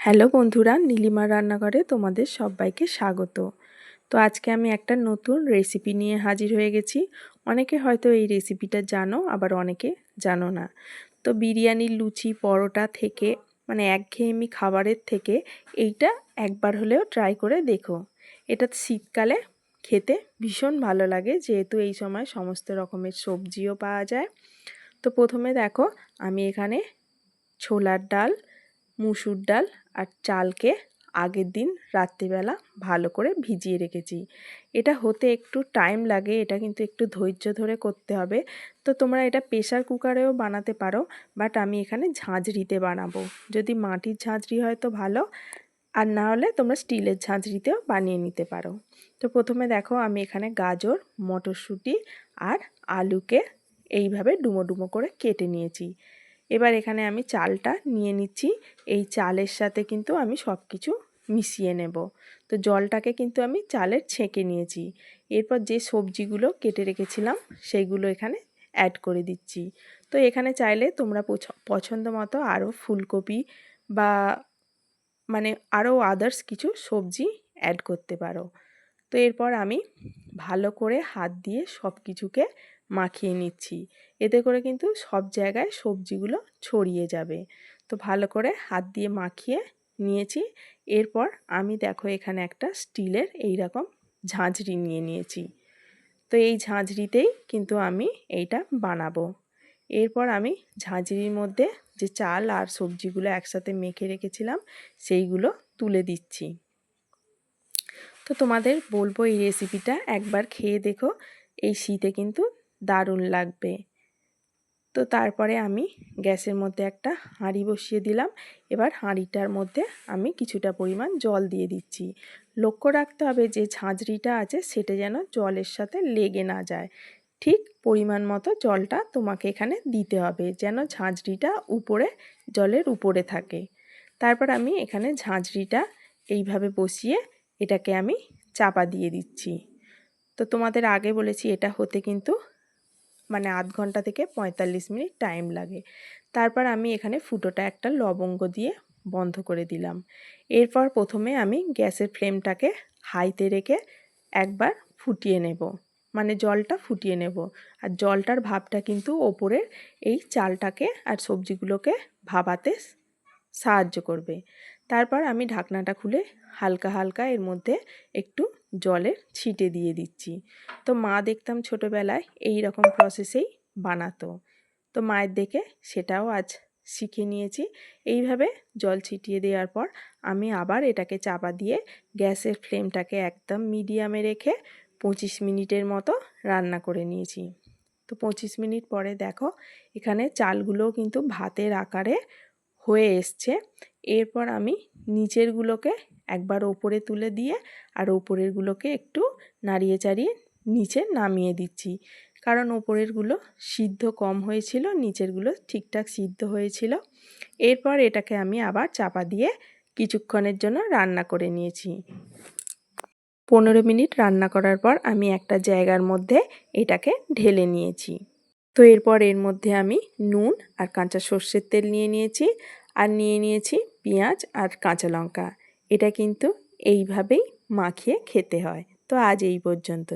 Hello বন্ধুরা, নীলিমার রান্নাঘরে তোমাদের সবাইকে স্বাগত। তো আজকে আমি একটা নতুন রেসিপি নিয়ে হাজির হয়ে গেছি। অনেকে হয়তো এই রেসিপিটা জানো, আবার অনেকে জানো না। তো বিরিয়ানি, লুচি, পরোটা থেকে মানে একঘেয়েমি খাবারের থেকে এইটা একবার হলেও ট্রাই করে দেখো। এটা শীতকালে খেতে ভীষণ ভালো লাগে, যেহেতু এই সময় সমস্ত রকমের সবজিও পাওয়া যায়। তো প্রথমে দেখো, আমি এখানে ছোলার ডাল, মুসুর ডাল আর চালকে আগের দিন রাত্রিবেলা ভালো করে ভিজিয়ে রেখেছি। এটা হতে একটু টাইম লাগে, এটা কিন্তু একটু ধৈর্য ধরে করতে হবে। তো তোমরা এটা প্রেসার কুকারেও বানাতে পারো, বাট আমি এখানে ঝাঁঝরিতে বানাবো। যদি মাটির ঝাঁঝরি হয় তো ভালো, আর না হলে তোমরা স্টিলের ঝাঁঝরিতেও বানিয়ে নিতে পারো। তো প্রথমে দেখো, আমি এখানে গাজর, মটরশুঁটি আর আলুকে এইভাবে ডুমো ডুমো করে কেটে নিয়েছি। এবার এখানে আমি চালটা নিয়ে নিচ্ছি। এই চালের সাথে কিন্তু আমি সব কিছু মিশিয়ে নেব। তো জলটাকে কিন্তু আমি চালের ছেঁকে নিয়েছি। এরপর যে সবজিগুলো কেটে রেখেছিলাম সেইগুলো এখানে অ্যাড করে দিচ্ছি। তো এখানে চাইলে তোমরা পছন্দ মতো আরও ফুলকপি বা মানে আরও আদার্স কিছু সবজি অ্যাড করতে পারো। তো এরপর আমি ভালো করে হাত দিয়ে সব কিছুকে মাখিয়ে নিচ্ছি। এতে করে কিন্তু সব জায়গায় সবজিগুলো ছড়িয়ে যাবে। তো ভালো করে হাত দিয়ে মাখিয়ে নিয়েছি। এরপর আমি দেখো এখানে একটা স্টিলের এইরকম ঝাঁঝরি নিয়ে নিয়েছি। তো এই ঝাঁঝরিতেই কিন্তু আমি এইটা বানাবো। এরপর আমি ঝাঁঝরির মধ্যে যে চাল আর সবজিগুলো একসাথে মেখে রেখেছিলাম সেইগুলো তুলে দিচ্ছি। তো তোমাদের বলবো এই রেসিপিটা একবার খেয়ে দেখো, এই শীতে কিন্তু দারুণ লাগবে। তো তারপরে আমি গ্যাসের মধ্যে একটা হাঁড়ি বসিয়ে দিলাম। এবার হাঁড়িটার মধ্যে আমি কিছুটা পরিমাণ জল দিয়ে দিচ্ছি। লক্ষ্য রাখতে হবে যে ঝাঁঝরিটা আছে সেটা যেন জলের সাথে লেগে না যায়। ঠিক পরিমাণ মতো জলটা তোমাকে এখানে দিতে হবে, যেন ঝাঁঝরিটা উপরে জলের উপরে থাকে। তারপর আমি এখানে ঝাঁঝরিটা এইভাবে বসিয়ে এটাকে আমি চাপা দিয়ে দিচ্ছি। তো তোমাদের আগে বলেছি এটা হতে কিন্তু মানে আধ ঘন্টা থেকে 45 মিনিট টাইম লাগে। তারপর আমি এখানে ফুটোটা একটা লবঙ্গ দিয়ে বন্ধ করে দিলাম। এরপর প্রথমে আমি গ্যাসের ফ্লেমটাকে হাইতে রেখে একবার ফুটিয়ে নেব, মানে জলটা ফুটিয়ে নেব। আর জলটার ভাপটা কিন্তু ওপরের এই চালটাকে আর সবজিগুলোকে ভাপাতে সাহায্য করবে। তারপর আমি ঢাকনাটা খুলে হালকা হালকা এর মধ্যে একটু জলের ছিটে দিয়ে দিচ্ছি। তো মা দেখতাম ছোটোবেলায় এই রকম প্রসেসেই বানাতো। তো মায়ের দেখে সেটাও আজ শিখে নিয়েছি। এইভাবে জল ছিটিয়ে দেওয়ার পর আমি আবার এটাকে চাপা দিয়ে গ্যাসের ফ্লেমটাকে একদম মিডিয়ামে রেখে 25 মিনিটের মতো রান্না করে নিয়েছি। তো 25 মিনিট পরে দেখো এখানে চালগুলোও কিন্তু ভাতের আকারে হয়ে এসছে। এরপর আমি নিচেরগুলোকে একবার ওপরে তুলে দিয়ে আর ওপরেরগুলোকে একটু নাড়িয়ে চাড়িয়ে নিচে নামিয়ে দিচ্ছি, কারণ ওপরেরগুলো সিদ্ধ কম হয়েছিল, নিচেরগুলো ঠিকঠাক সিদ্ধ হয়েছিল। এরপর এটাকে আমি আবার চাপা দিয়ে কিছুক্ষণের জন্য রান্না করে নিয়েছি। 15 মিনিট রান্না করার পর আমি একটা জায়গার মধ্যে এটাকে ঢেলে নিয়েছি। তো এরপর এর মধ্যে আমি নুন আর কাঁচা সর্ষের তেল নিয়ে নিয়েছি, আর নিয়ে নিয়েছি পেঁয়াজ আর কাঁচা লঙ্কা। এটা কিন্তু এইভাবেই মাখিয়ে খেতে হয়। তো আজ এই পর্যন্তই।